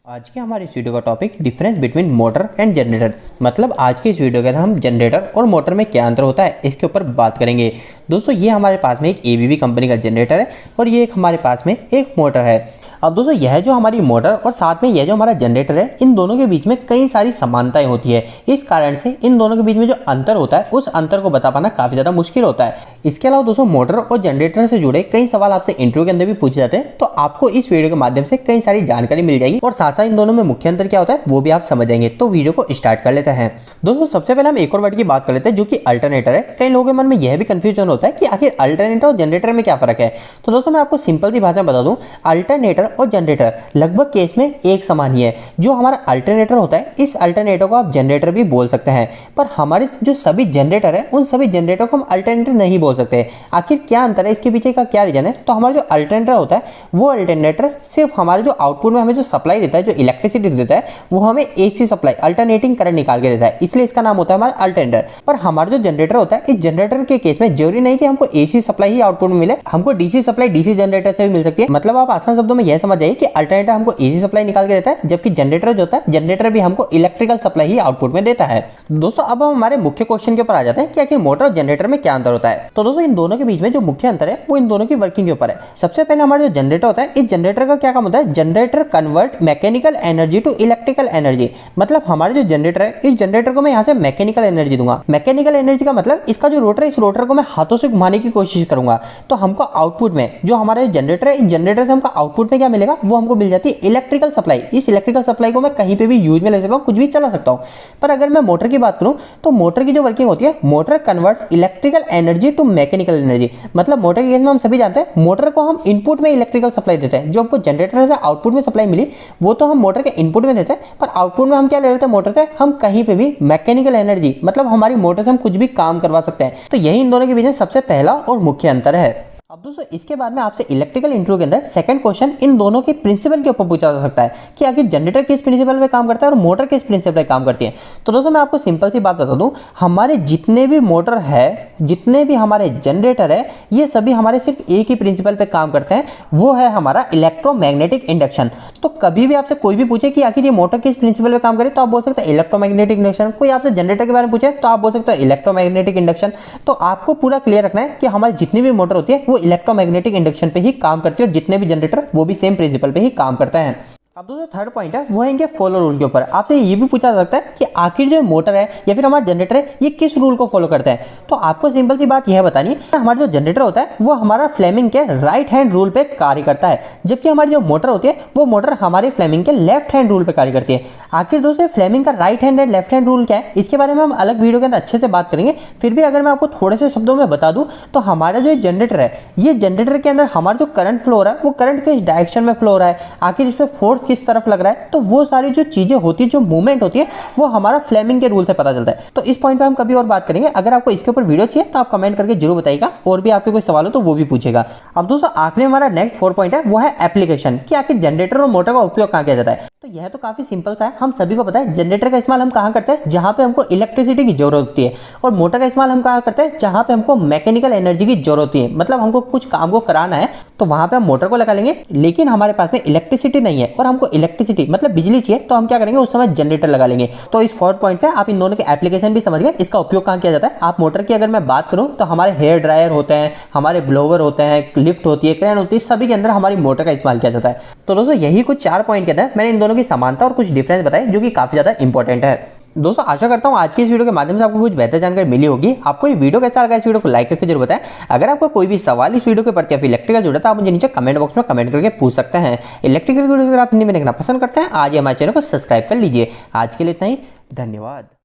आज के हमारे इस वीडियो का topic difference between motor and generator. मतलब आज के इस वीडियो के अंदर हम जनरेटर और मोटर में क्या अंतर होता है इसके ऊपर बात करेंगे। दोस्तों ये हमारे पास में एक एबीबी कंपनी का जनरेटर है और ये एक हमारे पास में एक मोटर है। अब दोस्तों यह जो हमारी मोटर और साथ में यह जो हमारा जनरेटर है, इन दोनों के बीच में कई सारी समानताएं होती है। इस कारण से इन दोनों के बीच में जो अंतर होता है उस अंतर को बता पाना काफी ज्यादा मुश्किल होता है। इसके अलावा दोस्तों मोटर और जनरेटर से जुड़े कई सवाल आपसे इंटरव्यू के अंदर भी पूछे जाते हैं, तो आपको इस वीडियो के माध्यम से कई सारी जानकारी मिल जाएगी और साथ साथ इन दोनों में मुख्य अंतर क्या होता है वो भी आप समझ जाएंगे। तो वीडियो को स्टार्ट कर लेते हैं। दोस्तों सबसे पहले हम एक और वर्ड की बात कर लेते हैं जो कि अल्टरनेटर है। कई लोगों के मन में यह भी कंफ्यूजन होता है कि आखिर अल्टरनेटर और जनरेटर में क्या फर्क है। तो दोस्तों मैं आपको सिंपल सी भाषा में बता दूं, अल्टरनेटर और जनरेटर लगभग केस में एक समान ही है। जो हमारा अल्टरनेटर होता है, इस अल्टरनेटर को आप जनरेटर भी बोल सकते हैं, पर हमारे जो सभी जनरेटर है उन सभी जनरेटर को हम अल्टरनेटर नहीं बोल सकते। आखिर क्या अंतर है, इसके पीछे का क्या रीजन है? तो हमारा जो अल्टरनेटर होता है वो अल्टरनेटर सिर्फ हमारे जो आउटपुट में हमें जो सप्लाई देता है, जो इलेक्ट्रिसिटी देता है, वो हमें एसी सप्लाई अल्टरनेटिंग करंट निकाल के देता है, इसलिए इसका नाम होता है हमारा अल्टरनेटर। पर हमारा जो जनरेटर होता है, इस जनरेटर के केस में जरूरी नहीं कि हमको एसी सप्लाई ही आउटपुट में मिले, हमको डीसी सप्लाई डीसी जनरेटर से भी मिल सकती है। मतलब आप आसान शब्दों में यह समझ जाइए कि अल्टरनेटर हमको एसी सप्लाई निकाल के देता है, जबकि जनरेटर जो होता है, जनरेटर भी हमको इलेक्ट्रिकल सप्लाई ही आउटपुट में देता है। दोस्तों अब हम हमारे मुख्य क्वेश्चन के ऊपर आ जाते हैं कि आखिर मोटर और जनरेटर में क्या अंतर होता है। तो दोस्तों इन दोनों के बीच में जो मुख्य अंतर है वो इन दोनों की वर्किंग के ऊपर है। सबसे पहले हमारा जो जनरेटर होता है, इस जनरेटर का क्या काम होता है? Generator convert mechanical energy to electrical energy. मतलब हमारे जो जनरेटर है, इस जनरेटर को मैं यहाँ से मैकेनिकल एनर्जी दूंगा। मैकेनिकल एनर्जी का मतलब इसका जो रोटर है, इस रोटर को मैं हाथों से घुमाने की कोशिश करूंगा, तो हमको आउटपुट में जो हमारे जनरेटर है, इस जनरेटर से हमको आउटपुट में क्या मिलेगा? वो हमको मिल जाती है इलेक्ट्रिकल सप्लाई। इस इलेक्ट्रिकल सप्लाई को मैं कहीं पे भी यूज में ले सकता हूँ, कुछ भी चला सकता हूँ। पर अगर मैं मोटर की बात करूं तो मोटर की जो वर्किंग होती है, motor converts electrical energy to mechanical energy. मतलब मोटर के केस में हम सभी जानते हैं, मोटर को हम इनपुट में इलेक्ट्रिकल सप्लाई देते हैं। जो हमको जनरेटर से आउटपुट में सप्लाई मिली वो तो हम मोटर के इनपुट में देते हैं, पर आउटपुट में हम क्या ले लेते हैं? मोटर से हम कहीं पे भी मैकेनिकल एनर्जी, मतलब हमारी मोटर से हम कुछ भी काम करवा सकते हैं। तो यही इन दोनों के बीच में सबसे पहला और मुख्य अंतर है। अब दोस्तों इसके बाद में आपसे इलेक्ट्रिकल इंटरव्यू के अंदर सेकंड क्वेश्चन इन दोनों के प्रिंसिपल के ऊपर पूछा जा सकता है कि आखिर जनरेटर किस प्रिंसिपल पे काम करता है और मोटर किस प्रिंसिपल पे काम करती है। तो दोस्तों मैं आपको सिंपल सी बात बता दूं, हमारे जितने भी मोटर है, जितने भी हमारे जनरेटर है, ये सभी हमारे सिर्फ एक ही प्रिंसिपल पे काम करते हैं, वो है हमारा इलेक्ट्रोमैग्नेटिक इंडक्शन। तो कभी भी आपसे कोई भी पूछे कि आखिर ये मोटर किस प्रिंसिपल पे काम करे, तो आप बोल सकते हैं इलेक्ट्रोमैग्नेटिक इंडक्शन। कोई आपसे जनरेटर के बारे में पूछे तो आप बोल सकते हैं इलेक्ट्रोमैग्नेटिक इंडक्शन। तो आपको पूरा क्लियर रखना है कि हमारी जितनी भी मोटर होती है वो इलेक्ट्रोमैग्नेटिक इंडक्शन पे ही काम करती है और जितने भी जनरेटर वो भी सेम प्रिंसिपल पे ही काम करता है। अब दोस्तों थर्ड पॉइंट है वो है इनके फॉलो रूल के ऊपर। आपसे ये भी पूछा जा सकता है कि आखिर जो मोटर है या फिर हमारा जनरेटर है ये किस रूल को फॉलो करता है। तो आपको सिंपल सी बात यह बतानी है, हमारा जो जनरेटर होता है वो हमारा फ्लेमिंग के राइट हैंड रूल पे कार्य करता है, जबकि हमारी जो मोटर होती है वो मोटर हमारे फ्लेमिंग के लेफ्ट हैंड रूल पे कार्य करती है। आखिर दोस्तों फ्लेमिंग का right hand and left hand rule क्या है, इसके बारे में हम अलग वीडियो के अंदर अच्छे से बात करेंगे। फिर भी अगर मैं आपको थोड़े से शब्दों में बता दूं तो हमारा जो जनरेटर है, ये जनरेटर के अंदर हमारा जो करंट फ्लो हो रहा है वो करंट किस डायरेक्शन में फ्लो हो रहा है, आखिर इसमें फोर्स किस तरफ लग रहा है, तो वो सारी जो चीजें होती है, जो मूवमेंट होती है, वो हमारा फ्लेमिंग के रूल से पता चलता है। तो इस पॉइंट पे हम कभी और बात करेंगे। अगर आपको इसके ऊपर वीडियो चाहिए तो आप कमेंट करके जरूर बताइएगा, और भी आपके कोई सवाल हो तो वो भी पूछेगा। अब दोस्तों आखिरी हमारा नेक्स्ट 4 पॉइंट है वो है एप्लीकेशन, कि आखिर जनरेटर और मोटर का उपयोग कहां किया जाता है। तो यह तो काफी सिंपल सा है, हम सभी को पता है जनरेटर का इस्तेमाल हम कहां करते हैं? जहां पे हमको इलेक्ट्रिसिटी की जरूरत होती है, और मोटर का इस्तेमाल हम कहां करते हैं? जहां पे हमको मैकेनिकल एनर्जी की जरूरत होती है। मतलब हमको कुछ काम को कराना है तो वहां पे हम मोटर को लगा लेंगे, लेकिन हमारे पास में इलेक्ट्रिसिटी नहीं है और हमको इलेक्ट्रिसिटी मतलब बिजली चाहिए, तो हम क्या करेंगे? उस समय जनरेटर लगा लेंगे। तो इस 4 पॉइंट से आप इन दोनों के एप्लीकेशन भी समझ गए, इसका उपयोग कहां किया जाता है। आप मोटर की अगर मैं बात करूं तो हमारे हेयर ड्रायर होते हैं, हमारे ब्लोवर होते हैं, लिफ्ट होती है, क्रेन होती है, सभी के अंदर हमारी मोटर का इस्तेमाल किया जाता है। तो दोस्तों यही कुछ 4 पॉइंट कहते हैं, मैंने इन दोनों की समानता और कुछ डिफरेंस बताए जो कि काफी ज्यादा इंपॉर्टेंट है। दोस्तों आशा करता हूं आज की इस वीडियो के माध्यम से आपको कुछ बेहतर जानकारी मिली होगी। आपको ये वीडियो कैसा लगा, इस वीडियो को लाइक करके जरूर बताएं। अगर आपको कोई भी सवाल इस वीडियो के प्रति या फिर इलेक्ट्रिकल जुड़ा तो आप मुझे नीचे कमेंट बॉक्स में कमेंट करके पूछ सकते हैं। इलेक्ट्रिकल वीडियो अगर आप हिंदी में देखना पसंद करते हैं, आज हमारे चैनल को सब्सक्राइब कर लीजिए। आज के लिए इतना ही, धन्यवाद।